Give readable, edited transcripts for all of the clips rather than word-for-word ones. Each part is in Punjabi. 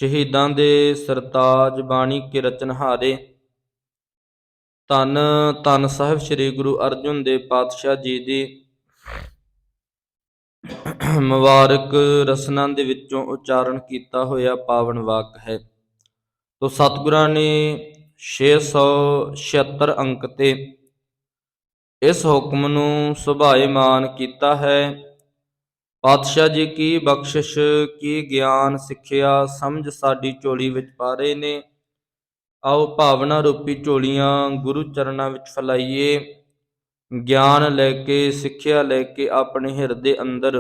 ਸ਼ਹੀਦਾਂ ਦੇ ਸਰਤਾਜ ਬਾਣੀ ਕੇ ਰਚਨਹਾਰੇ ਧੰਨ ਧੰਨ ਸਾਹਿਬ ਸ੍ਰੀ ਗੁਰੂ ਅਰਜਨ ਦੇਵ ਪਾਤਸ਼ਾਹ ਜੀ ਦੀ ਮੁਬਾਰਕ ਰਸਨਾ ਦੇ ਵਿੱਚੋਂ ਉਚਾਰਨ ਕੀਤਾ ਹੋਇਆ ਪਾਵਨ ਵਾਕ ਹੈ। ਤੋ ਸਤਿਗੁਰਾਂ ਨੇ 676 ਅੰਕ ਤੇ ਇਸ ਹੁਕਮ ਨੂੰ ਸੁਭਾਏਮਾਨ ਕੀਤਾ ਹੈ। ਪਾਤਸ਼ਾਹ ਜੀ ਕੀ ਬਖਸ਼ਿਸ਼, ਕੀ ਗਿਆਨ ਸਿੱਖਿਆ ਸਮਝ ਸਾਡੀ ਝੋਲੀ ਵਿੱਚ ਪਾ ਰਹੇ ਨੇ। ਆਓ ਭਾਵਨਾ ਰੂਪੀ ਝੋਲੀਆਂ ਗੁਰੂ ਚਰਨਾਂ ਵਿੱਚ ਫੈਲਾਈਏ। ਗਿਆਨ ਲੈ ਕੇ, ਸਿੱਖਿਆ ਲੈ ਕੇ ਆਪਣੇ ਹਿਰਦੇ ਅੰਦਰ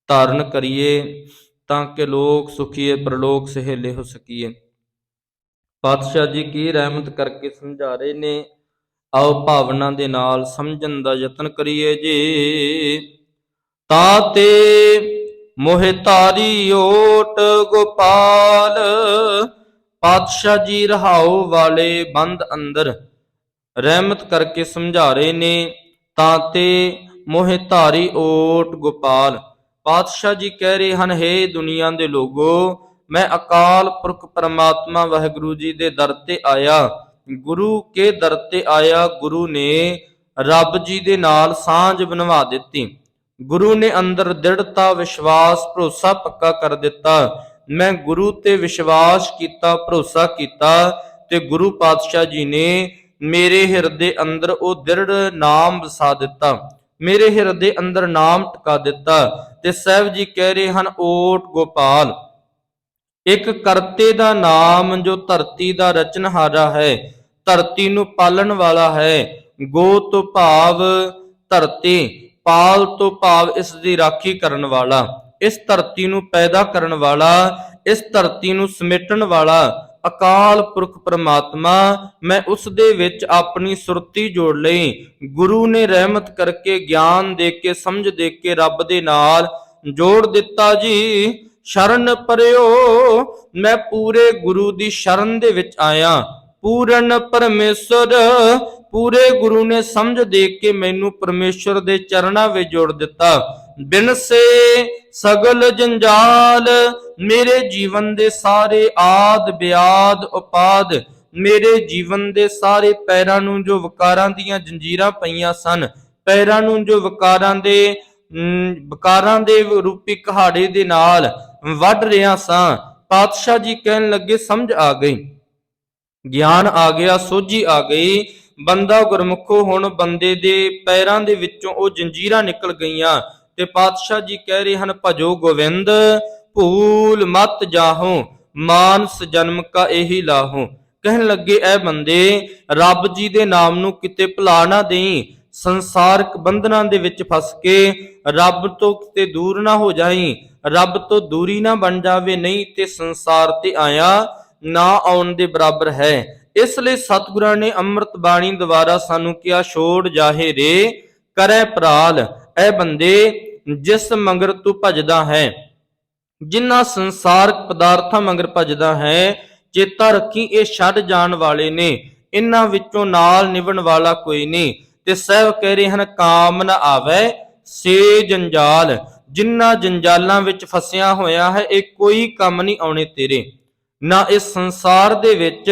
ਧਾਰਨ ਕਰੀਏ ਤਾਂ ਕਿ ਲੋਕ ਸੁਖੀਏ ਪ੍ਰਲੋਕ ਸਹੇਲੇ ਹੋ ਸਕੀਏ। ਪਾਤਸ਼ਾਹ ਜੀ ਕੀ ਰਹਿਮਤ ਕਰਕੇ ਸਮਝਾ ਰਹੇ ਨੇ। ਆਓ ਭਾਵਨਾ ਦੇ ਨਾਲ ਸਮਝਣ ਦਾ ਯਤਨ ਕਰੀਏ ਜੀ। ਤਾਤੇ ਮੋਹਿ ਧਾਰੀ ਓਟ ਗੋਪਾਲ, ਪਾਤਸ਼ਾਹ ਜੀ ਰਹਾਉ ਵਾਲੇ ਬੰਦ ਅੰਦਰ ਰਹਿਮਤ ਕਰਕੇ ਸਮਝਾ ਰਹੇ ਨੇ। ਤਾਤੇ ਮੋਹਿ ਧਾਰੀ ਓਟ ਗੋਪਾਲ, ਪਾਤਸ਼ਾਹ ਜੀ ਕਹਿ ਰਹੇ ਹਨ, ਹੇ ਦੁਨੀਆ ਦੇ ਲੋਗੋ, ਮੈਂ ਅਕਾਲ ਪੁਰਖ ਪਰਮਾਤਮਾ ਵਾਹਿਗੁਰੂ ਜੀ ਦੇ ਦਰ ਤੇ ਆਇਆ, ਗੁਰੂ ਕੇ ਦਰ ਤੇ ਆਇਆ। ਗੁਰੂ ਨੇ ਰੱਬ ਜੀ ਦੇ ਨਾਲ ਸਾਂਝ ਬਣਵਾ ਦਿੱਤੀ। ਗੁਰੂ ਨੇ ਅੰਦਰ ਦ੍ਰਿੜਤਾ, ਵਿਸ਼ਵਾਸ, ਭਰੋਸਾ ਪੱਕਾ ਕਰ ਦਿੱਤਾ। ਮੈਂ ਗੁਰੂ ਤੇ ਵਿਸ਼ਵਾਸ ਕੀਤਾ, ਭਰੋਸਾ ਕੀਤਾ ਤੇ ਗੁਰੂ ਪਾਤਸ਼ਾਹ ਜੀ ਨੇ ਮੇਰੇ ਹਿਰਦੇ ਅੰਦਰ ਉਹ ਦ੍ਰਿੜ ਨਾਮ ਵਸਾ ਦਿੱਤਾ, ਮੇਰੇ ਹਿਰਦੇ ਅੰਦਰ ਨਾਮ ਟਿਕਾ ਦਿੱਤਾ। ਤੇ ਸਾਹਿਬ ਜੀ ਕਹਿ ਰਹੇ ਹਨ, ਓਟ ਗੋਪਾਲ, ਇੱਕ ਕਰਤੇ ਦਾ ਨਾਮ ਜੋ ਧਰਤੀ ਦਾ ਰਚਨਹਾਰਾ ਹੈ, ਧਰਤੀ ਨੂੰ ਪਾਲਣ ਵਾਲਾ ਹੈ। ਗੋ ਤੋਂ ਭਾਵ ਧਰਤੀ, ਪਾਲ ਤੋਂ ਭਾਵ ਇਸ ਦੀ ਰਾਖੀ ਕਰਨ ਵਾਲਾ, ਇਸ ਧਰਤੀ ਨੂੰ ਪੈਦਾ ਕਰਨ ਵਾਲਾ, ਇਸ ਧਰਤੀ ਨੂੰ ਸਮੇਟਣ ਵਾਲਾ ਅਕਾਲ ਪੁਰਖ ਪਰਮਾਤਮਾ। ਮੈਂ ਉਸ ਦੇ ਵਿੱਚ ਆਪਣੀ ਸੁਰਤੀ ਜੋੜ ਲਈ। ਗੁਰੂ ਨੇ ਰਹਿਮਤ ਕਰਕੇ, ਗਿਆਨ ਦੇ ਕੇ, ਸਮਝ ਦੇ ਕੇ ਰੱਬ ਦੇ ਨਾਲ ਜੋੜ ਦਿੱਤਾ ਜੀ। ਸ਼ਰਨ ਪਰਿਓ, ਮੈਂ ਪੂਰੇ ਗੁਰੂ ਦੀ ਸ਼ਰਨ ਦੇ ਵਿੱਚ ਆਇਆ। ਪੂਰਨ ਪਰਮੇਸ਼ਰ, ਪੂਰੇ ਗੁਰੂ ਨੇ ਸਮਝ ਦੇ ਕੇ ਮੈਨੂੰ ਪਰਮੇਸ਼ਰ ਦੇ ਚਰਨਾਂ ਵਿੱਚ ਜੋੜ ਦਿੱਤਾ। ਬਿਨ ਸੇ ਸਗਲ ਜੰਜਾਲ, ਮੇਰੇ ਜੀਵਨ ਦੇ ਸਾਰੇ ਆਦ ਬਿਆਦ ਉਪਾਦ, ਮੇਰੇ ਜੀਵਨ ਦੇ ਸਾਰੇ ਪੈਰਾਂ ਨੂੰ ਜੋ ਵਿਕਾਰਾਂ ਦੀਆਂ ਜੰਜੀਰਾਂ ਪਈਆਂ ਸਨ, ਪੈਰਾਂ ਨੂੰ ਜੋ ਵਿਕਾਰਾਂ ਦੇ ਰੂਪੀ ਕਹਾੜੇ ਦੇ ਨਾਲ ਵੱਢ ਰਿਹਾ ਸਾਂ। ਪਾਤਸ਼ਾਹ ਜੀ ਕਹਿਣ ਲੱਗੇ, ਸਮਝ ਆ ਗਈ, ਗਿਆਨ ਆ ਗਿਆ, ਸੋਝੀ ਆ ਗਈ। ਬੰਦਾ ਗੁਰਮੁਖੋ, ਹੁਣ ਬੰਦੇ ਦੇ ਪੈਰਾਂ ਦੇ ਵਿੱਚੋਂ ਉਹ ਜੰਜੀਰਾਂ ਨਿਕਲ ਗਈਆਂ। ਤੇ ਪਾਤਸ਼ਾਹ ਜੀ ਕਹਿ ਰਹੇ ਹਨ, ਭਜੋ ਗੋਵਿੰਦ ਭੂਲ ਮਤ ਜਾਹੋ, ਮਾਨਸ ਜਨਮ ਕਾ ਇਹੀ ਲਾਹੋ। ਕਹਿਣ ਲੱਗੇ, ਐ ਬੰਦੇ, ਰੱਬ ਜੀ ਦੇ ਨਾਮ ਨੂੰ ਕਿਤੇ ਭੁਲਾ ਨਾ ਦੇਈਂ। ਸੰਸਾਰਕ ਬੰਧਨਾਂ ਦੇ ਵਿੱਚ ਫਸ ਕੇ ਰੱਬ ਤੋਂ ਕਿਤੇ ਦੂਰ ਨਾ ਹੋ ਜਾਈਂ, ਰੱਬ ਤੋਂ ਦੂਰੀ ਨਾ ਬਣ ਜਾਵੇ, ਨਹੀਂ ਤੇ ਸੰਸਾਰ ਤੇ ਆਇਆ ਨਾ ਆਉਣ ਦੇ ਬਰਾਬਰ ਹੈ। ਇਸ ਲਈ ਸਤਿਗੁਰਾਂ ਨੇ ਅੰਮ੍ਰਿਤ ਬਾਣੀ ਦੁਆਰਾ ਸਾਨੂੰ ਕਿਹਾ, ਛੋੜ ਜਾਹੇ ਰੇ ਕਰੈ ਪ੍ਰਾਲ। ਐ ਬੰਦੇ, ਜਿਸ ਮੰਗਰ ਤੂੰ ਭਜਦਾ ਹੈ, ਜਿਨ੍ਹਾਂ ਸੰਸਾਰਕ ਪਦਾਰਥਾਂ ਮੰਗਰ ਭਜਦਾ ਹੈ, ਚੇਤਾ ਰੱਖੀ ਇਹ ਛੱਡ ਜਾਣ ਵਾਲੇ ਨੇ, ਇਹਨਾਂ ਵਿੱਚੋਂ ਨਾਲ ਨਿਭਣ ਵਾਲਾ ਕੋਈ ਨਹੀਂ। ਤੇ ਸਾਹਿਬ ਕਹਿ ਰਹੇ ਹਨ, ਕਾਮ ਨਾ ਆਵੇ ਸੇ ਜੰਜਾਲ, ਜਿਨ੍ਹਾਂ ਜੰਜਾਲਾਂ ਵਿੱਚ ਫਸਿਆ ਹੋਇਆ ਹੈ, ਇਹ ਕੋਈ ਕੰਮ ਨਹੀਂ ਆਉਣੇ ਤੇਰੇ। ਨਾ ਇਸ ਸੰਸਾਰ ਦੇ ਵਿੱਚ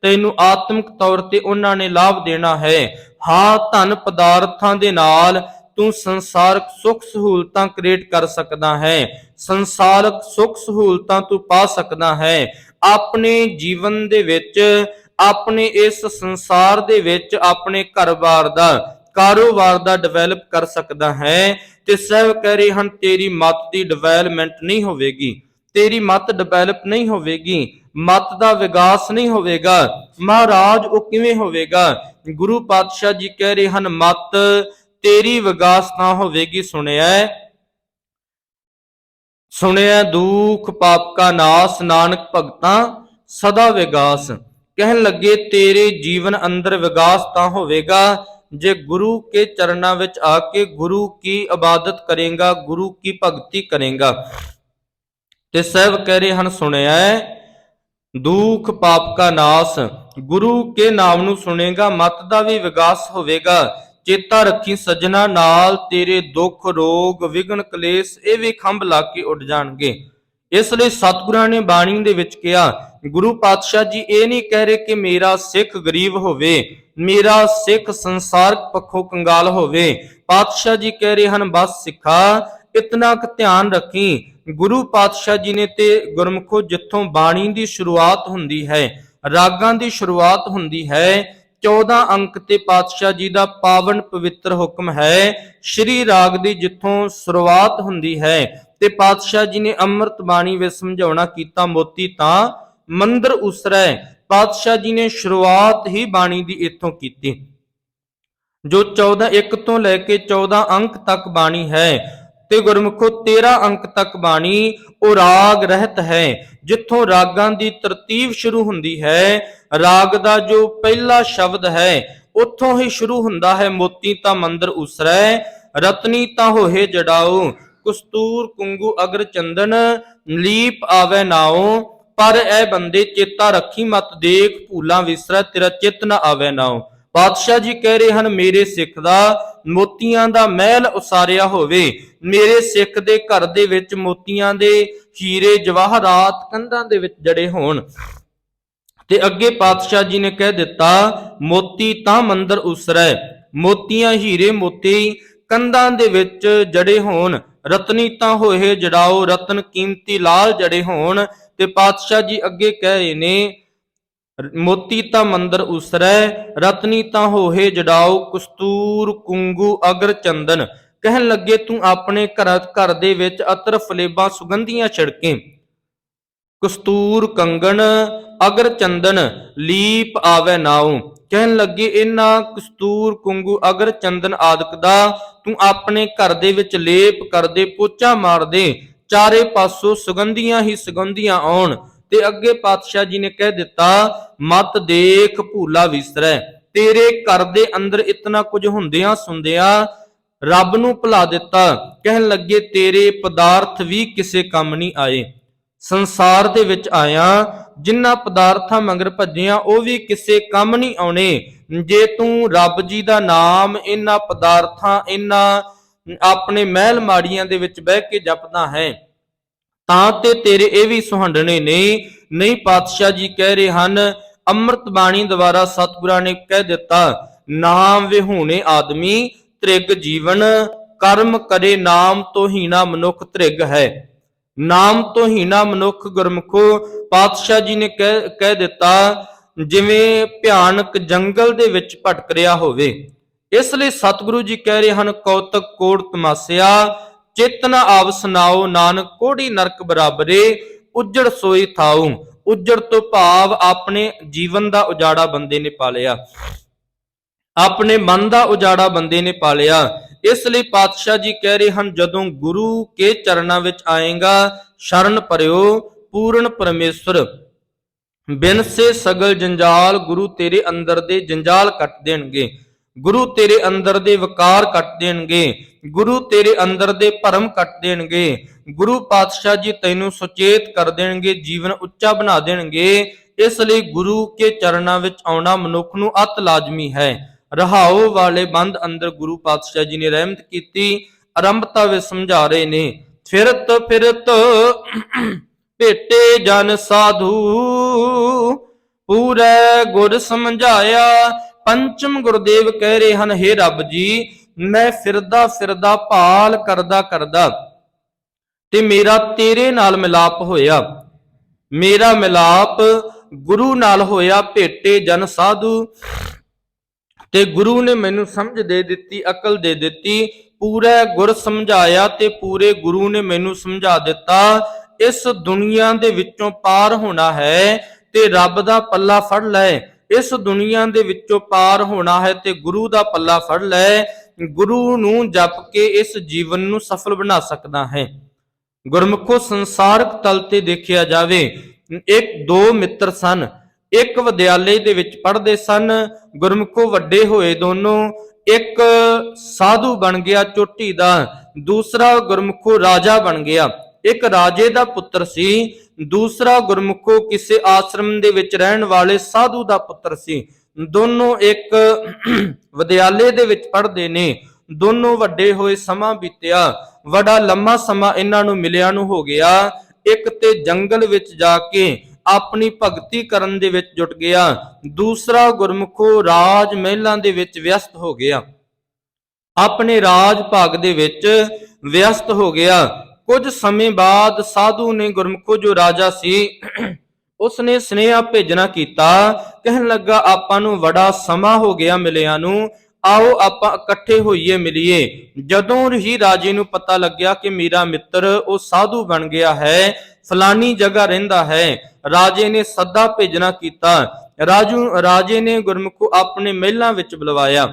ਤੈਨੂੰ ਆਤਮਿਕ ਤੌਰ ਤੇ ਉਹਨਾਂ ਨੇ ਲਾਭ ਦੇਣਾ ਹੈ। ਹਾਂ, ਧਨ ਪਦਾਰਥਾਂ ਦੇ ਨਾਲ ਤੂੰ ਸੰਸਾਰਕ ਸੁੱਖ ਸਹੂਲਤਾਂ ਕ੍ਰੀਏਟ ਕਰ ਸਕਦਾ ਹੈ, ਸੰਸਾਰਕ ਸੁੱਖ ਸਹੂਲਤਾਂ ਤੂੰ ਪਾ ਸਕਦਾ ਹੈ। ਆਪਣੇ ਜੀਵਨ ਦੇ ਵਿੱਚ, ਆਪਣੇ ਇਸ ਸੰਸਾਰ ਦੇ ਵਿੱਚ ਆਪਣੇ ਘਰ-ਬਾਰ ਦਾ, ਕਾਰੋਬਾਰ ਦਾ ਡਿਵੈਲਪ ਕਰ ਸਕਦਾ ਹੈ। ਤੇ ਸਾਹਿਬ ਕਹਿ ਰਹੇ ਹਨ, ਤੇਰੀ ਮਤ ਦੀ ਡਿਵੈਲਪਮੈਂਟ ਨਹੀਂ ਹੋਵੇਗੀ, ਤੇਰੀ ਮਤ ਡਿਵੈਲਪ ਨਹੀਂ ਹੋਵੇਗੀ, ਮਤ ਦਾ ਵਿਕਾਸ ਨਹੀਂ ਹੋਵੇਗਾ। ਮਹਾਰਾਜ ਉਹ ਕਿਵੇਂ ਹੋਵੇਗਾ? ਗੁਰੂ ਪਾਤਸ਼ਾਹ ਜੀ ਕਹਿ ਰਹੇ ਹਨ, ਮਤ ਤੇਰੀ ਵਿਕਾਸ ਤਾਂ ਹੋਵੇਗੀ। ਸੁਣਿਆ ਦੁਖ ਪਾਪ ਕਾ ਨਾਸ, ਨਾਨਕ ਭਗਤਾਂ ਸਦਾ ਵਿਗਾਸ। ਕਹਿਣ ਲੱਗੇ, ਤੇਰੇ ਜੀਵਨ ਅੰਦਰ ਵਿਗਾਸ ਤਾਂ ਹੋਵੇਗਾ ਜੇ ਗੁਰੂ ਕੇ ਚਰਨਾਂ ਵਿੱਚ ਆ ਕੇ ਗੁਰੂ ਕੀ ਇਬਾਦਤ ਕਰੇਗਾ, ਗੁਰੂ ਕੀ ਭਗਤੀ ਕਰੇਗਾ। ਤੇ ਸਾਹਿਬ ਕਹਿ ਰਹੇ ਹਨ, ਸੁਣਿਆ ਦੁਖ ਪਾਪ ਕਾ ਨਾਸ, ਗੁਰੂ ਕੇ ਨਾਮ ਨੂੰ ਸੁਣੇਗਾ, ਮਤ ਦਾ ਵੀ ਵਿਕਾਸ ਹੋਵੇਗਾ। ਚੇਤਾ ਰੱਖੀ ਸੱਜਣਾ, ਨਾਲ ਤੇਰੇ ਦੁੱਖ ਰੋਗ ਵਿਗਨ ਕਲੇਸ਼ ਇਹ ਵੀ ਖੰਭ ਲਾ ਕੇ ਉੱਡ ਜਾਣਗੇ, ਇਸ ਲਈ ਸਤਿਗੁਰਾਂ ਨੇ ਬਾਣੀ ਦੇ ਵਿੱਚ ਕਿਹਾ, ਗੁਰੂ ਪਾਤਸ਼ਾਹ ਜੀ ਇਹ ਨਹੀਂ ਕਹਿ ਰਹੇ ਕਿ ਮੇਰਾ ਸਿੱਖ ਗਰੀਬ ਹੋਵੇ, ਮੇਰਾ ਸਿੱਖ ਸੰਸਾਰਕ ਪੱਖੋਂ ਕੰਗਾਲ ਹੋਵੇ। ਪਾਤਸ਼ਾਹ ਜੀ ਕਹਿ ਰਹੇ ਹਨ, ਬਸ ਸਿੱਖਾ ਇਤਨਾ ਕੁ ਧਿਆਨ ਰੱਖੀ, ਗੁਰੂ ਪਾਤਸ਼ਾਹ ਜੀ ਨੇ ਤੇ ਗੁਰਮੁਖੋ ਜਿੱਥੋਂ ਬਾਣੀ ਦੀ ਸ਼ੁਰੂਆਤ ਹੁੰਦੀ ਹੈ, ਰਾਗਾਂ ਦੀ ਸ਼ੁਰੂਆਤ ਹੁੰਦੀ ਹੈ, 14 ਅੰਕ ਤੇ ਪਾਤਸ਼ਾਹ ਜੀ ਦਾ ਪਾਵਨ ਪਵਿੱਤਰ ਹੁਕਮ ਹੈ। ਸ਼੍ਰੀ ਰਾਗ ਦੀ ਜਿੱਥੋਂ ਸ਼ੁਰੂਆਤ ਹੁੰਦੀ ਹੈ ਤੇ ਪਾਤਸ਼ਾਹ ਜੀ ਨੇ ਅੰਮ੍ਰਿਤ ਬਾਣੀ ਵਿੱਚ ਸਮਝਾਉਣਾ ਕੀਤਾ, ਮੋਤੀ ਤਾਂ ਮੰਦਰ ਉਸਰੈ। ਪਾਤਸ਼ਾਹ ਜੀ ਨੇ ਸ਼ੁਰੂਆਤ ਹੀ ਬਾਣੀ ਦੀ ਇੱਥੋਂ ਕੀਤੀ। ਜੋ 14 1 ਤੋਂ ਲੈ ਕੇ 14 ਅੰਕ ਤੱਕ ਬਾਣੀ ਹੈ ਤੇ ਗੁਰਮੁਖੋ 13 ਅੰਕ ਤੱਕ ਬਾਣੀ ਉਹ ਰਾਗ ਰਹਿਤ ਹੈ। ਜਿੱਥੋਂ ਰਾਗਾਂ ਦੀ ਤਰਤੀਬ ਸ਼ੁਰੂ ਹੁੰਦੀ ਹੈ, ਰਾਗ ਦਾ ਜੋ ਪਹਿਲਾ ਸ਼ਬਦ ਹੈ ਉੱਥੋਂ ਹੀ ਸ਼ੁਰੂ ਹੁੰਦਾ ਹੈ, ਮੋਤੀ ਤਾਂ ਮੰਦਰ ਉਸਰੈ, ਰਤਨੀ ਤਾਂ ਹੋਏ ਜੜਾਓ, ਕਸਤੂਰ ਕੁੰਗੂ ਅਗਰ ਚੰਦਨ, ਲੀਪ ਆਵੇ ਨਾਉ, ਪਰ ਐ ਬੰਦੇ ਚੇਤਾ ਰੱਖੀ ਮਤ ਦੇਖ, ਭੂਲਾ ਵਿਸਰੈ ਤੇਰਾ ਚਿੱਤ ਨਾ ਆਵੇ ਨਾਉ। ਪਾਤਸ਼ਾਹ ਜੀ ਕਹਿ ਰਹੇ ਹਨ, ਮੇਰੇ ਸਿੱਖ ਦਾ ਮੋਤੀਆਂ ਦਾ ਮਹਿਲ ਉਸਾਰਿਆ ਹੋਵੇ, ਮੇਰੇ ਸਿੱਖ ਦੇ ਘਰ ਦੇ ਵਿੱਚ ਮੋਤੀਆਂ ਦੇ ਹੀਰੇ ਜਵਾਹਰਾਤ ਕੰਧਾਂ ਦੇ ਵਿੱਚ ਜੜੇ ਹੋਣ। ਤੇ ਅੱਗੇ ਪਾਤਸ਼ਾਹ ਜੀ ਨੇ ਕਹਿ ਦਿੱਤਾ, ਮੋਤੀ ਤਾਂ ਮੰਦਰ ਉਸਰੈ, ਮੋਤੀਆਂ ਹੀਰੇ ਮੋਤੀ ਕੰਧਾਂ ਦੇ ਵਿੱਚ ਜੜੇ ਹੋਣ, ਰਤਨੀ ਤਾਂ ਹੋਏ ਜੜਾਓ, ਰਤਨ ਕੀਮਤੀ ਲਾਲ ਜੜੇ ਹੋਣ। ਤੇ ਪਾਤਸ਼ਾਹ ਜੀ ਅੱਗੇ ਕਹਿ ਰਹੇ ਨੇ, ਮੋਤੀ ਤਾਂ ਮੰਦਰ ਉਸਰੈ, ਰਤਨੀ ਤਾਂ ਹੋਏ ਜੜਾਓ, ਕਸਤੂਰ ਕੁੰਗੂ ਅਗਰ ਚੰਦਨ। ਕਹਿਣ ਲੱਗੇ, ਤੂੰ ਆਪਣੇ ਘਰ ਦੇ ਵਿੱਚ ਅਤਰ ਫਲੇਬਾਂ ਸੁਗੰਧੀਆਂ ਛਿੜਕੇ, ਕਸਤੂਰ ਕੰਗਣ ਅਗਰ ਚੰਦਨ ਲੀਪ ਆਵੇ ਨਾਉ। ਕਹਿਣ ਲੱਗੇ, ਇਹਨਾਂ ਕਸਤੂਰ ਕੁੰਗੂ ਅਗਰ ਚੰਦਨ ਆਦਿਕ ਦਾ ਤੂੰ ਆਪਣੇ ਘਰ ਦੇ ਵਿੱਚ ਲੇਪ ਕਰਦੇ, ਪੋਚਾ ਮਾਰਦੇ, ਚਾਰੇ ਪਾਸੋਂ ਸੁਗੰਧੀਆਂ ਹੀ ਸੁਗੰਧੀਆਂ ਆਉਣ। ਤੇ ਅੱਗੇ ਪਾਤਸ਼ਾਹ ਜੀ ਨੇ ਕਹਿ ਦਿੱਤਾ, ਮਤ ਦੇਖ ਭੂਲਾ ਵਿਸਰੈ, ਤੇਰੇ ਘਰ ਦੇ ਅੰਦਰ ਇਤਨਾ ਕੁਝ ਹੁੰਦਿਆਂ ਸੁਣਦਿਆਂ ਰੱਬ ਨੂੰ ਭੁਲਾ ਦਿੱਤਾ। ਕਹਿਣ ਲੱਗੇ, ਤੇਰੇ ਪਦਾਰਥ ਵੀ ਕਿਸੇ ਕੰਮ ਨਹੀਂ ਆਏ, ਸੰਸਾਰ ਦੇ ਵਿੱਚ ਆਇਆ ਜਿਨ੍ਹਾਂ ਪਦਾਰਥਾਂ ਮਗਰ ਭੱਜਿਆ ਉਹ ਵੀ ਕਿਸੇ ਕੰਮ ਨਹੀਂ ਆਉਣੇ। ਜੇ ਤੂੰ ਰੱਬ ਜੀ ਦਾ ਨਾਮ ਇਹਨਾਂ ਪਦਾਰਥਾਂ, ਇਹਨਾਂ ਆਪਣੇ ਮਹਿਲ ਮਾੜੀਆਂ ਦੇ ਵਿੱਚ ਬਹਿ ਕੇ ਜਪਦਾ ਹੈ ਤਾਂ ਤੇ ਤੇਰੇ ਇਹ ਵੀ ਸੁਹੰਡਣੇ ਨਹੀਂ। ਪਾਤਸ਼ਾਹ ਜੀ ਕਹਿ ਰਹੇ ਹਨ, ਅੰਮ੍ਰਿਤ ਬਾਣੀ ਦੁਆਰਾ ਸਤਿਗੁਰਾਂ ਨੇ ਕਹਿ ਦਿੱਤਾ, ਨਾਮ ਵਿਹੂਣੇ ਆਦਮੀ ਤ੍ਰਿਗ ਜੀਵਨ, ਕਰਮ ਕਰੇ ਨਾਮ ਤੋਂ ਹੀਣਾ ਮਨੁੱਖ ਤ੍ਰਿਗ ਹੈ। ਨਾਮ ਤੋਂ ਹੀਣਾ ਮਨੁੱਖ ਗੁਰਮੁਖੋ ਪਾਤਸ਼ਾਹ ਜੀ ਨੇ ਕਹਿ ਦਿੱਤਾ ਜਿਵੇਂ ਭਿਆਨਕ ਜੰਗਲ ਦੇ ਵਿੱਚ ਭਟਕ ਰਿਹਾ ਹੋਵੇ। ਇਸ ਲਈ ਸਤਿਗੁਰੂ ਜੀ ਕਹਿ ਰਹੇ ਹਨ, ਕੌਤਕ ਕੋੜ ਤਮਾਸਿਆ, ਚਿਤ ਨ ਆਵ ਸੁਨਾਓ, ਨਾਨਕ ਕੋੜੀ ਨਰਕ ਬਰਾਬਰੇ, ਉੱਜੜ ਸੋਈ ਥਾਉ। ਉੱਜੜ ਤੋਂ ਭਾਵ ਆਪਣੇ ਜੀਵਨ ਦਾ ਉਜਾੜਾ ਬੰਦੇ ਨੇ ਪਾ ਲਿਆ, ਆਪਣੇ ਮਨ ਦਾ ਉਜਾੜਾ ਬੰਦੇ ਨੇ ਪਾ ਲਿਆ। ਇਸ ਲਈ ਪਾਤਸ਼ਾਹ ਜੀ ਕਹਿ ਰਹੇ ਹਨ, ਜਦੋਂ ਗੁਰੂ ਕੇ ਚਰਨਾਂ ਵਿੱਚ ਆਏਗਾ, ਸ਼ਰਨ ਪਰਿਓ ਪੂਰਨ ਪਰਮੇਸ਼ਵਰ, ਬਿਨ ਸੇ ਸਗਲ ਜੰਜਾਲ, ਗੁਰੂ ਤੇਰੇ ਅੰਦਰ ਦੇ ਜੰਜਾਲ ਕੱਟ ਦੇਣਗੇ, ਗੁਰੂ ਤੇਰੇ ਅੰਦਰ ਦੇ ਵਿਕਾਰ ਕੱਟ ਦੇਣਗੇ, ਗੁਰੂ ਤੇਰੇ ਅੰਦਰ ਦੇ ਭਰਮ ਕੱਟ ਦੇਣਗੇ, ਗੁਰੂ ਪਾਤਸ਼ਾਹ ਜੀ ਤੈਨੂੰ ਸੁਚੇਤ ਕਰ ਦੇਣਗੇ, ਜੀਵਨ ਉੱਚਾ ਬਣਾ ਦੇਣਗੇ। ਇਸ ਲਈ ਗੁਰੂ ਕੇ ਚਰਨਾਂ ਵਿੱਚ ਆਉਣਾ ਮਨੁੱਖ ਨੂੰ ਅਤ ਲਾਜ਼ਮੀ ਹੈ। ਰਹਾਉ ਵਾਲੇ ਬੰਦ ਅੰਦਰ ਗੁਰੂ ਪਾਤਸ਼ਾਹ ਜੀ ਨੇ ਰਹਿਮਤ ਕੀਤੀ, ਆਰੰਭਤਾ ਵਿੱਚ ਸਮਝਾ ਰਹੇ ਨੇ, ਫਿਰਤ ਫਿਰਤ ਭੇਟੇ ਜਨ ਸਾਧੂ, ਪੂਰੇ ਗੁਰ ਸਮਝਾਇਆ। ਪੰਚਮ ਗੁਰਦੇਵ ਕਹਿ ਰਹੇ ਹਨ, ਹੇ ਰੱਬ ਜੀ, ਮੈਂ ਫਿਰਦਾ ਫਿਰਦਾ ਭਾਲ ਕਰਦਾ ਤੇ ਮੇਰਾ ਤੇਰੇ ਨਾਲ ਮਿਲਾਪ ਹੋਇਆ, ਮੇਰਾ ਮਿਲਾਪ ਗੁਰੂ ਨਾਲ ਹੋਇਆ। ਭੇਟੇ ਜਨ ਸਾਧੂ, ਤੇ ਗੁਰੂ ਨੇ ਮੈਨੂੰ ਸਮਝ ਦੇ ਦਿੱਤੀ, ਅਕਲ ਦੇ ਦਿੱਤੀ। ਪੂਰੇ ਗੁਰ ਸਮਝਾਇਆ, ਤੇ ਪੂਰੇ ਗੁਰੂ ਨੇ ਮੈਨੂੰ ਸਮਝਾ ਦਿੱਤਾ। ਇਸ ਦੁਨੀਆ ਦੇ ਵਿੱਚੋਂ ਪਾਰ ਹੋਣਾ ਹੈ ਤੇ ਰੱਬ ਦਾ ਪੱਲਾ ਫੜ ਲੈ, ਇਸ ਦੁਨੀਆ ਦੇ ਵਿੱਚੋਂ ਪਾਰ ਹੋਣਾ ਹੈ ਤੇ ਗੁਰੂ ਦਾ ਪੱਲਾ ਫੜ ਲੈ। ਗੁਰੂ ਨੂੰ ਜਪ ਕੇ ਇਸ ਜੀਵਨ ਨੂੰ ਸਫਲ ਬਣਾ ਸਕਦਾ ਹੈ। ਗੁਰਮੁਖੋ ਸੰਸਾਰਕ ਤਲ ਤੇ ਦੇਖਿਆ ਜਾਵੇ, ਦੋ ਮਿੱਤਰ ਸਨ, ਇੱਕ ਵਿਦਿਆਲੇ ਦੇ ਵਿੱਚ ਪੜ੍ਹਦੇ ਸਨ। ਗੁਰਮੁਖੋ ਵੱਡੇ ਹੋਏ ਦੋਨੋਂ, ਇੱਕ ਸਾਧੂ ਬਣ ਗਿਆ ਚੋਟੀ ਦਾ, ਦੂਸਰਾ ਗੁਰਮੁਖੋ ਰਾਜਾ ਬਣ ਗਿਆ। ਇੱਕ ਰਾਜੇ ਦਾ ਪੁੱਤਰ ਸੀ, ਦੂਸਰਾ ਗੁਰਮੁਖੋ ਕਿਸੇ ਆਸ਼ਰਮ ਦੇ ਵਿੱਚ ਰਹਿਣ ਵਾਲੇ ਸਾਧੂ ਦਾ ਪੁੱਤਰ ਸੀ। ਦੋਨੋਂ ਇੱਕ ਵਿਦਿਆਲੇ ਦੇ ਵਿੱਚ ਪੜ੍ਹਦੇ ਨੇ। ਦੋਨੋਂ ਵੱਡੇ ਹੋਏ, ਸਮਾਂ ਬੀਤਿਆ, ਬੜਾ ਲੰਮਾ ਸਮਾਂ ਇਹਨਾਂ ਨੂੰ ਮਿਲਿਆ ਨੂੰ ਹੋ ਗਿਆ। ਇੱਕ ਤੇ ਜੰਗਲ ਵਿੱਚ ਜਾ ਕੇ ਆਪਣੀ ਭਗਤੀ ਕਰਨ ਦੇ ਵਿੱਚ ਜੁਟ ਗਿਆ, ਦੂਸਰਾ ਗੁਰਮੁਖੋ ਰਾਜ ਮਹਿਲਾਂ ਦੇ ਵਿੱਚ ਵਿਅਸਤ ਹੋ ਗਿਆ, ਆਪਣੇ ਰਾਜ ਭਾਗ ਦੇ ਵਿੱਚ ਵਿਅਸਤ ਹੋ ਗਿਆ। ਕੁਝ ਸਮੇਂ ਬਾਅਦ ਸਾਧੂ ਨੇ ਗੁਰਮੁਖੋ ਜੋ ਰਾਜਾ ਸੀ ਉਸਨੇ ਸੁਨੇਹਾ ਭੇਜਣਾ ਕੀਤਾ, ਕਹਿਣ ਲੱਗਾ ਆਪਾਂ ਨੂੰ ਬੜਾ ਸਮਾਂ ਹੋ ਗਿਆ ਮਿਲਿਆਂ ਨੂੰ, ਆਓ ਆਪਾਂ ਇਕੱਠੇ ਹੋਈਏ ਮਿਲੀਏ। ਜਦੋਂ ਹੀ ਰਾਜੇ ਨੂੰ ਪਤਾ ਲੱਗਿਆ ਕਿ ਮੇਰਾ ਮਿੱਤਰ ਉਹ ਸਾਧੂ ਬਣ ਗਿਆ ਹੈ, ਫਲਾਨੀ ਜਗ੍ਹਾ ਰਹਿੰਦਾ ਹੈ, ਰਾਜੇ ਨੇ ਸੱਦਾ ਭੇਜਣਾ ਕੀਤਾ। ਰਾਜੇ ਨੇ ਗੁਰਮੁਖੋ ਆਪਣੇ ਮਹਿਲਾਂ ਵਿੱਚ ਬੁਲਵਾਇਆ।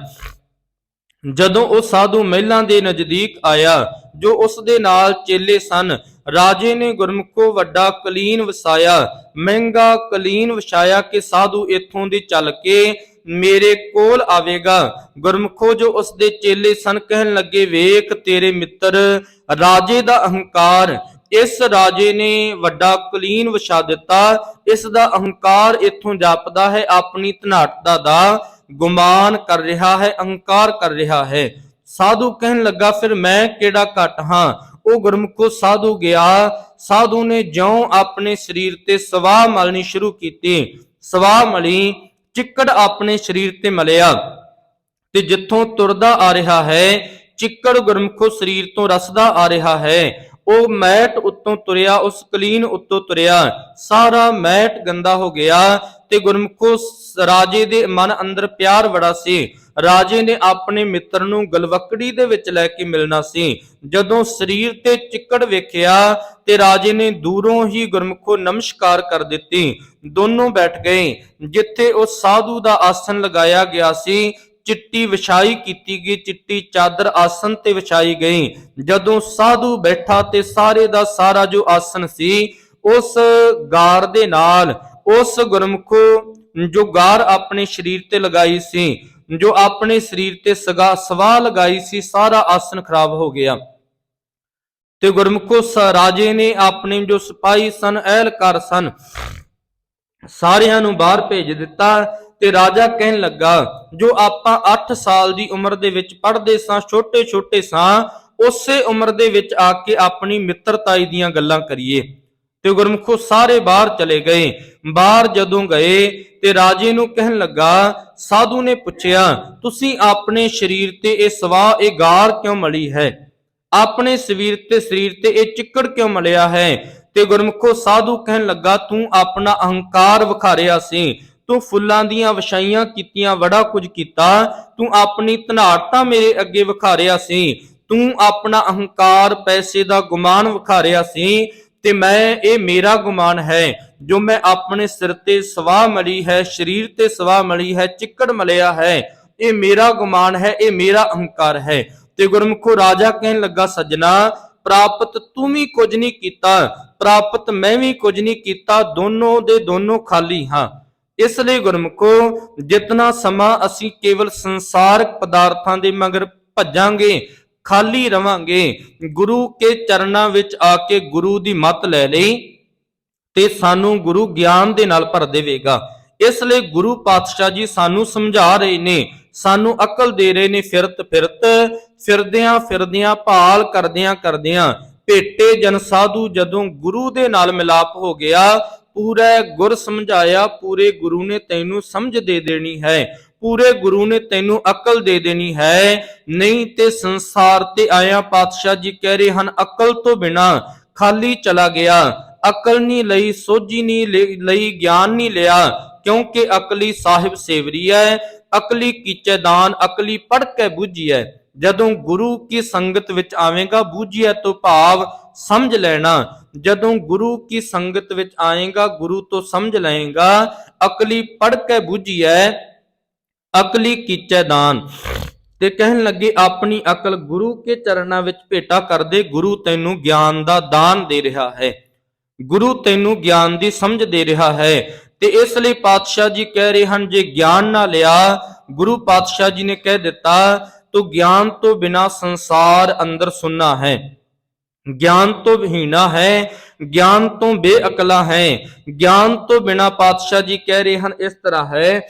ਜਦੋਂ ਉਹ ਸਾਧੂ ਮਹਿਲਾਂ ਦੇ ਨਜ਼ਦੀਕ ਆਇਆ, ਜੋ ਉਸ ਦੇ ਨਾਲ ਚੇਲੇ ਸਨ, ਰਾਜੇ ਨੇ ਗੁਰਮੁਖੋ ਵੱਡਾ ਕਲੀਨ ਵਸਾਇਆ, ਮਹਿੰਗਾ ਕਲੀਨ ਵਿਛਾਇਆ ਕਿ ਸਾਧੂ ਇੱਥੋਂ ਦੀ ਚੱਲ ਕੇ ਮੇਰੇ ਕੋਲ ਆਵੇਗਾ। ਗੁਰਮੁਖੋ ਜੋ ਉਸ ਦੇ ਚੇਲੇ ਸਨ ਕਹਿਣ ਲੱਗੇ, ਵੇਖ ਤੇਰੇ ਮਿੱਤਰ ਰਾਜੇ ਦਾ ਅਹੰਕਾਰ, ਇਸ ਰਾਜੇ ਨੇ ਵੱਡਾ ਕਲੀਨ ਵਿਛਾ ਦਿੱਤਾ, ਇਸ ਦਾ ਅਹੰਕਾਰ ਇੱਥੋਂ ਜਾਪਦਾ ਹੈ, ਆਪਣੀ ਧਨਾਟਤਾ ਦਾ ਗੁਮਾਨ ਕਰ ਰਿਹਾ ਹੈ, ਅਹੰਕਾਰ ਕਰ ਰਿਹਾ ਹੈ। ਸਾਧੂ ਕਹਿਣ ਲੱਗਾ, ਫਿਰ ਮੈਂ ਕਿਹੜਾ ਘੱਟ ਹਾਂ। ਉਹ ਗੁਰਮੁਖੋ ਸਾਧੂ ਗਿਆ, ਸਾਧੂ ਨੇ ਜਿਉਂ ਆਪਣੇ ਸਰੀਰ ਤੇ ਸਵਾਹ ਮਲਣੀ ਸ਼ੁਰੂ ਕੀਤੀ, ਸਵਾਹ ਮਲੀ, ਚਿੱਕੜ ਆਪਣੇ ਸਰੀਰ ਤੇ ਮਲਿਆ, ਤੇ ਜਿੱਥੋਂ ਤੁਰਦਾ ਆ ਰਿਹਾ ਹੈ ਚਿੱਕੜ ਗੁਰਮੁਖੋ ਸਰੀਰ ਤੋਂ ਰਸਦਾ ਆ ਰਿਹਾ ਹੈ। ਉਹ ਮੈਟ ਉੱਤੋਂ ਤੁਰਿਆ, ਉਸ ਕਲੀਨ ਉੱਤੋਂ ਤੁਰਿਆ, ਸਾਰਾ ਮੈਟ ਗੰਦਾ ਹੋ ਗਿਆ। ਤੇ ਗੁਰਮੁਖੋ ਰਾਜੇ ਦੇ ਮਨ ਅੰਦਰ ਪਿਆਰ ਬੜਾ ਸੀ, ਰਾਜੇ ਨੇ ਆਪਣੇ ਮਿੱਤਰ ਨੂੰ ਗਲਵਕੜੀ ਦੇ ਵਿੱਚ ਲੈ ਕੇ ਮਿਲਣਾ ਸੀ। ਜਦੋਂ ਸਰੀਰ ਤੇ ਚਿੱਕੜ ਵੇਖਿਆ ਤੇ ਰਾਜੇ ਨੇ ਦੂਰੋਂ ਹੀ ਗੁਰਮੁਖੋ ਨਮਸਕਾਰ ਕਰ ਦਿੱਤੀ। ਦੋਨੋਂ ਬੈਠ ਗਏ, ਜਿੱਥੇ ਉਹ ਸਾਧੂ ਦਾ ਆਸਣ ਲਗਾਇਆ ਗਿਆ ਸੀ, ਚਿੱਟੀ ਵਿਛਾਈ ਕੀਤੀ ਗਈ, ਚਿੱਟੀ ਚਾਦਰ ਆਸਣ ਤੇ ਵਿਛਾਈ ਗਈ। ਜਦੋਂ ਸਾਧੂ ਬੈਠਾ ਤੇ ਸਾਰੇ ਦਾ ਸਾਰਾ ਜੋ ਆਸਣ ਸੀ ਉਸ ਗਾਰ ਦੇ ਨਾਲ, ਉਸ ਗੁਰਮੁਖੋ ਜੋ ਗਾਰ ਆਪਣੇ ਸਰੀਰ ਤੇ ਲਗਾਈ ਸੀ, ਜੋ ਆਪਣੇ ਸਰੀਰ ਤੇ ਸਵਾਹ ਲਗਾਈ ਸੀ, ਸਾਰਾ ਆਸਣ ਖਰਾਬ ਹੋ ਗਿਆ। ਤੇ ਗੁਰਮੁਖੋ ਰਾਜੇ ਨੇ ਆਪਣੇ ਜੋ ਸਿਪਾਹੀ ਸਨ, ਅਹਿਲਕਾਰ ਸਨ, ਸਾਰਿਆਂ ਨੂੰ ਬਾਹਰ ਭੇਜ ਦਿੱਤਾ। ਤੇ ਰਾਜਾ ਕਹਿਣ ਲੱਗਾ, ਜੋ ਆਪਾਂ 8 ਸਾਲ ਦੀ ਉਮਰ ਦੇ ਵਿੱਚ ਪੜ੍ਹਦੇ ਸਾਂ, ਛੋਟੇ ਛੋਟੇ ਸਾਂ, ਉਸੇ ਉਮਰ ਦੇ ਵਿੱਚ ਆ ਕੇ ਆਪਣੀ ਮਿੱਤਰਤਾਈ ਦੀਆਂ ਗੱਲਾਂ ਕਰੀਏ। ਤੇ ਗੁਰਮੁਖੋ ਸਾਰੇ ਬਾਹਰ ਚਲੇ ਗਏ। ਬਾਹਰ ਜਦੋਂ ਗਏ ਤੇ ਰਾਜੇ ਨੂੰ ਕਹਿਣ ਲੱਗਾ, ਸਾਧੂ ਨੇ ਪੁੱਛਿਆ, ਤੁਸੀਂ ਆਪਣੇ ਸਰੀਰ ਤੇ ਇਹ ਸਵਾਹ, ਇਹ ਗਾਰ ਕਿਉਂ ਮਲੀ ਹੈ? ਆਪਣੇ ਸਰੀਰ ਤੇ ਇਹ ਚਿੱਕੜ ਕਿਉਂ ਮਲਿਆ ਹੈ? ਤੇ ਗੁਰਮੁਖੋ ਸਾਧੂ ਕਹਿਣ ਲੱਗਾ, ਤੂੰ ਆਪਣਾ ਅਹੰਕਾਰ ਵਿਖਾਰਿਆ ਸੀ, ਤੂੰ ਫੁੱਲਾਂ ਦੀਆਂ ਵਿਛਾਈਆਂ ਕੀਤੀਆਂ, ਬੜਾ ਕੁਝ ਕੀਤਾ, ਤੂੰ ਆਪਣੀ ਧਨਾੜਤਾ ਮੇਰੇ ਅੱਗੇ ਵਿਖਾਰਿਆ ਸੀ, ਤੂੰ ਆਪਣਾ ਅਹੰਕਾਰ, ਪੈਸੇ ਦਾ ਗੁਮਾਨ ਵਿਖਾਰਿਆ ਸੀ, ਤੇ ਮੈਂ, ਇਹ ਮੇਰਾ ਗੁਮਾਨ ਹੈ ਜੋ ਮੈਂ ਆਪਣੇ ਸਿਰ ਤੇ ਸਵਾਹ ਮਲੀ ਹੈ, ਸਰੀਰ ਤੇ ਸਵਾਹ ਮਲੀ ਹੈ, ਚਿੱਕੜ ਮਲਿਆ ਹੈ, ਇਹ ਮੇਰਾ ਗੁਮਾਨ ਹੈ, ਇਹ ਮੇਰਾ ਅਹੰਕਾਰ ਹੈ। ਤੇ ਗੁਰਮੁਖੋ ਰਾਜਾ ਕਹਿਣ ਲੱਗਾ, ਸੱਜਣਾ, ਪ੍ਰਾਪਤ ਤੂੰ ਵੀ ਕੁਝ ਨਹੀਂ ਕੀਤਾ, ਪ੍ਰਾਪਤ ਮੈਂ ਵੀ ਕੁਝ ਨਹੀਂ ਕੀਤਾ, ਦੋਨੋਂ ਦੇ ਦੋਨੋਂ ਖਾਲੀ ਹਾਂ। ਇਸ ਲਈ ਗੁਰਮੁਖੋ ਜਿਤਨਾ ਸਮਾਂ ਅਸੀਂ ਕੇਵਲ ਸੰਸਾਰਕ ਪਦਾਰਥਾਂ ਦੇ ਮਗਰ ਭੱਜਾਂਗੇ, ਖਾਲੀ ਰਵਾਂਗੇ, ਗੁਰੂ ਕੇ ਚਰਨਾਂ ਵਿੱਚ ਆ ਕੇ ਗੁਰੂ ਦੀ ਮੱਤ ਲੈ ਲਈ ਤੇ ਸਾਨੂੰ ਗੁਰੂ ਗਿਆਨ ਦੇ ਨਾਲ ਭਰ ਦੇਵੇਗਾ। ਇਸ ਲਈ ਗੁਰੂ ਪਾਤਸ਼ਾਹ ਜੀ ਸਾਨੂੰ ਸਮਝਾ ਰਹੇ ਨੇ, ਸਾਨੂੰ ਅਕਲ ਦੇ ਰਹੇ ਨੇ। ਫਿਰਦਿਆਂ ਫਿਰਦਿਆਂ, ਭਾਲ ਕਰਦਿਆਂ ਕਰਦਿਆਂ, ਭੇਟੇ ਜਨ ਸਾਧੂ ਜਦੋਂ ਗੁਰੂ ਦੇ ਨਾਲ ਮਿਲਾਪ ਹੋ ਗਿਆ, ਪੂਰਾ ਗੁਰ ਸਮਝਾਇਆ, ਪੂਰੇ ਗੁਰੂ ਨੇ ਤੈਨੂੰ ਸਮਝ ਦੇ ਦੇਣੀ ਹੈ, ਪੂਰੇ ਗੁਰੂ ਨੇ ਤੈਨੂੰ ਅਕਲ ਦੇ ਦੇਣੀ ਹੈ। ਨਹੀਂ ਤੇ ਸੰਸਾਰ ਤੇ ਆਇਆ, ਪਾਤਸ਼ਾਹ ਜੀ ਕਹਿ ਰਹੇ ਹਨ, ਅਕਲ ਤੋਂ ਬਿਨਾ ਖਾਲੀ ਚਲਾ ਗਿਆ। ਅਕਲ ਨਹੀਂ ਲਈ, ਸੋਝੀ ਨਹੀਂ ਲਈ, ਗਿਆਨ ਨਹੀਂ ਲਿਆ, ਕਿਉਂਕਿ ਅਕਲੀ ਸਾਹਿਬ ਸੇਵਰੀ ਹੈ, ਅਕਲੀ ਕੀਚੈ ਦਾਨ, ਅਕਲੀ ਪੜ੍ਹ ਕੇ ਬੂਝੀਐ। ਜਦੋਂ ਗੁਰੂ ਕੀ ਸੰਗਤ ਵਿੱਚ ਆਵੇਗਾ, ਬੂਝੀਐ ਤੋਂ ਭਾਵ ਸਮਝ ਲੈਣਾ, ਜਦੋਂ ਗੁਰੂ ਕੀ ਸੰਗਤ ਵਿੱਚ ਆਏਗਾ, ਗੁਰੂ ਤੋਂ ਸਮਝ ਲਏਗਾ। ਅਕਲੀ ਪੜ੍ਹ ਕੇ ਬੂਝੀਐ, ਅਕਲੀ ਕੀਚੈ ਦਾਨ। ਤੇ ਕਹਿਣ ਲੱਗੇ, ਆਪਣੀ ਅਕਲ ਗੁਰੂ ਕੇ ਚਰਨਾਂ ਵਿੱਚ ਭੇਟਾ ਕਰ ਦੇ, ਗੁਰੂ ਤੈਨੂੰ ਗਿਆਨ ਦਾ ਦਾਨ ਦੇ ਰਿਹਾ ਹੈ, ਗੁਰੂ ਤੈਨੂੰ ਗਿਆਨ ਦੀ ਸਮਝ ਦੇ ਰਿਹਾ ਹੈ। ਤੇ ਇਸ ਲਈ ਪਾਤਸ਼ਾਹ ਜੀ ਕਹਿ ਰਹੇ ਹਨ, ਜੇ ਗਿਆਨ ਨਾ ਲਿਆ, ਗੁਰੂ ਪਾਤਸ਼ਾਹ ਜੀ ਨੇ ਕਹਿ ਦਿੱਤਾ, ਤੋ ਗਿਆਨ ਤੋਂ ਬਿਨਾ ਸੰਸਾਰ ਅੰਦਰ ਸੁੰਨਾ ਹੈ, ਗਿਆਨ ਤੋਂ ਵਿਹੀਣਾ ਹੈ, ਗਿਆਨ ਤੋਂ ਬੇਅਕਲਾ ਹੈ। ਗਿਆਨ ਤੋਂ ਬਿਨਾ ਪਾਤਸ਼ਾਹ ਜੀ ਕਹਿ ਰਹੇ ਹਨ, ਇਸ ਤਰ੍ਹਾਂ ਹੈ,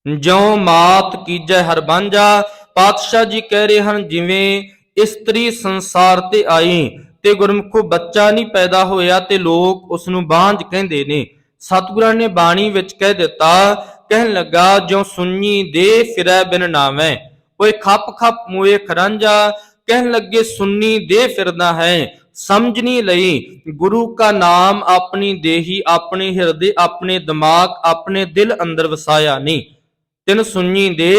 ਜਿਉ ਮਾਤ ਕੀਜੈ ਹਰ ਬਾਂਝਾ। ਪਾਤਸ਼ਾਹ ਜੀ ਕਹਿ ਰਹੇ ਹਨ, ਜਿਵੇਂ ਇਸਤਰੀ ਸੰਸਾਰ ਤੇ ਆਈ ਤੇ ਗੁਰਮੁਖੋ ਬੱਚਾ ਨਹੀਂ ਪੈਦਾ ਹੋਇਆ ਤੇ ਲੋਕ ਉਸ ਨੂੰ ਬਾਂਝ ਕਹਿੰਦੇ ਨੇ। ਸਤਿਗੁਰਾਂ ਨੇ ਬਾਣੀ ਵਿੱਚ ਕਹਿ ਦਿੱਤਾ, ਕਹਿਣ ਲੱਗਾ, ਜਿਉ ਸੁਣੀ ਦੇ ਫਿਰੈ ਬਿਨ ਨਾਵੈ, ਓਏ ਖੱਪ ਖੱਪ ਮੂਏ ਖਰਾਂਝਾ। ਕਹਿਣ ਲੱਗੇ ਸੁਣੀ ਦੇ ਫਿਰਦਾ ਹੈ, ਸਮਝ ਨਹੀਂ ਲਈ ਗੁਰੂ ਕਾ ਨਾਮ ਆਪਣੀ ਦੇਹੀ, ਆਪਣੇ ਹਿਰਦੇ, ਆਪਣੇ ਦਿਮਾਗ, ਆਪਣੇ ਦਿਲ ਅੰਦਰ ਵਸਾਇਆ ਨਹੀਂ। ਤਿਨ ਸੁਣੀ ਦੇ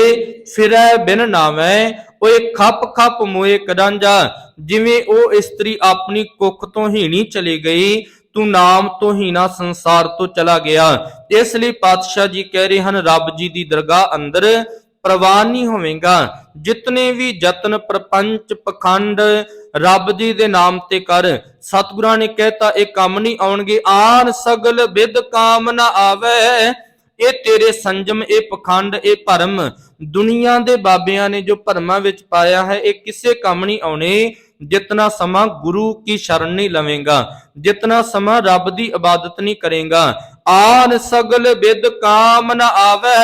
ਫਿਰੈ ਬਿਨ ਨਾਵੈ, ਓਏ ਖੱਪ ਖੱਪ ਮੋਏ ਕਰਾਂਝਾ। ਜਿਵੇਂ ਉਹ ਇਸਤਰੀ ਆਪਣੀ ਕੁੱਖ ਤੋਂ ਹੀਣੀ ਚਲੀ ਗਈ, ਤੂੰ ਨਾਮ ਤੋਂ ਹੀਣਾ ਸੰਸਾਰ ਤੋਂ ਚਲਾ ਗਿਆ। ਇਸ ਲਈ ਪਾਤਸ਼ਾਹ ਜੀ ਕਹਿ ਰਹੇ ਹਨ, ਰੱਬ ਜੀ ਦੀ ਦਰਗਾਹ ਅੰਦਰ ਪ੍ਰਵਾਨ ਨਹੀਂ ਹੋਵੇਗਾ। ਜਿਤਨੇ ਵੀ ਯਤਨ ਪ੍ਰਪੰਚ ਪਖੰਡ ਰੱਬ ਜੀ ਦੇ ਨਾਮ ਤੇ ਕਰ, ਸਤਿਗੁਰਾਂ ਨੇ ਕਹਿਤਾ ਇਹ ਕੰਮ ਨਹੀਂ ਆਉਣਗੇ। ਆਨ ਸਗਲ ਵਿਦ ਕਾਮ ਨਾ ਆਵੇ, ਇਹ ਤੇਰੇ ਸੰਜਮ, ਇਹ ਪਖੰਡ, ਇਹ ਭਰਮ ਦੁਨੀਆ ਦੇ ਬਾਬਿਆਂ ਨੇ ਜੋ ਭਰਮਾਂ ਵਿੱਚ ਪਾਇਆ ਹੈ, ਇਹ ਕਿਸੇ ਕੰਮ ਨਹੀਂ ਆਉਣੇ। ਜਿਤਨਾ ਸਮਾਂ ਗੁਰੂ ਕੀ ਸ਼ਰਨ ਨਹੀਂ ਲਵੇਂਗਾ, ਜਿਤਨਾ ਸਮਾਂ ਰੱਬ ਦੀ ਇਬਾਦਤ ਨਹੀਂ ਕਰੇਗਾ। ਆਨ ਸਗਲ ਵਿਦ ਕਾਮ ਨਾ ਆਵੇ,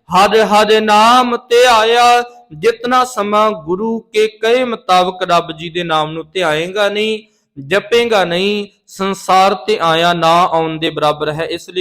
ਹਰ ਹਰ ਨਾਮ ਤੇ ਆਇਆ। ਜਿਤਨਾ ਸਮਾਂ ਗੁਰੂ ਕੇ ਕਹੇ ਮੁਤਾਬਕ ਰੱਬ ਜੀ ਦੇ ਨਾਮ ਨੂੰ ਧਿਆਏਗਾ ਨਹੀਂ, ਜਪੇਗਾ ਨਹੀਂ, ਸੰਸਾਰ ਤੇ ਆਇਆ ਨਾ ਆਉਣ ਦੇ ਬਰਾਬਰ ਹੈ। ਇਸ ਲਈ